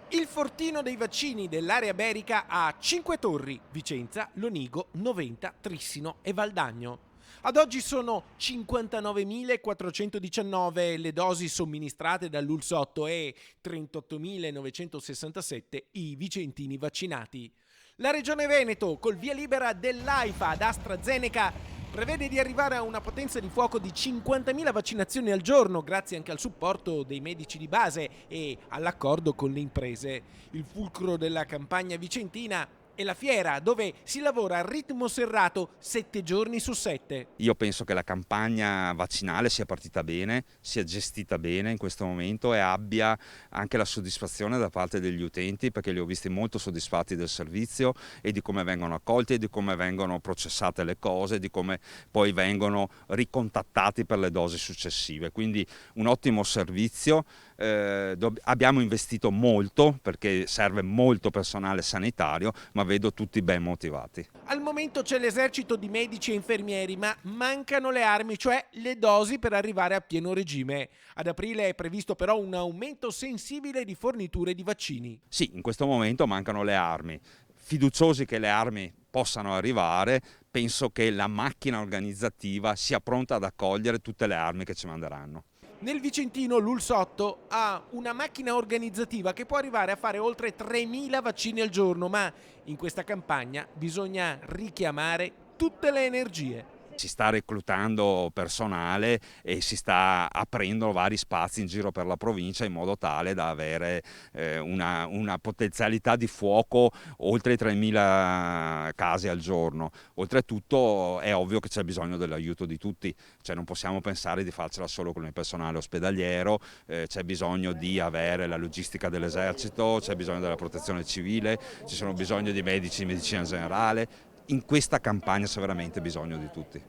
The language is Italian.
Il fortino dei vaccini dell'area berica ha 5 torri: Vicenza, Lonigo, Noventa, Trissino e Valdagno. Ad oggi sono 59.419 le dosi somministrate dall'ULSotto e 38.967 i vicentini vaccinati. La Regione Veneto, col via libera dell'AIFA ad AstraZeneca, prevede di arrivare a una potenza di fuoco di 50.000 vaccinazioni al giorno, grazie anche al supporto dei medici di base e all'accordo con le imprese. Il fulcro della campagna vicentina è la fiera, dove si lavora a ritmo serrato 7 giorni su 7. Io penso che la campagna vaccinale sia partita bene, sia gestita bene in questo momento e abbia anche la soddisfazione da parte degli utenti, perché li ho visti molto soddisfatti del servizio e di come vengono accolti e di come vengono processate le cose, di come poi vengono ricontattati per le dosi successive. Quindi un ottimo servizio. Abbiamo investito molto perché serve molto personale sanitario, ma vedo tutti ben motivati. Al momento c'è l'esercito di medici e infermieri, ma mancano le armi, cioè le dosi per arrivare a pieno regime. Ad aprile è previsto però un aumento sensibile di forniture di vaccini. Sì, in questo momento mancano le armi. Fiduciosi che le armi possano arrivare, penso che la macchina organizzativa sia pronta ad accogliere tutte le armi che ci manderanno. Nel Vicentino l'ULSotto ha una macchina organizzativa che può arrivare a fare oltre 3.000 vaccini al giorno, ma in questa campagna bisogna richiamare tutte le energie. Si sta reclutando personale e si sta aprendo vari spazi in giro per la provincia in modo tale da avere una potenzialità di fuoco oltre i 3.000 casi al giorno. Oltretutto è ovvio che c'è bisogno dell'aiuto di tutti, cioè non possiamo pensare di farcela solo con il personale ospedaliero, c'è bisogno di avere la logistica dell'esercito, c'è bisogno della protezione civile, ci sono bisogno di medici di medicina generale. In questa campagna c'è veramente bisogno di tutti.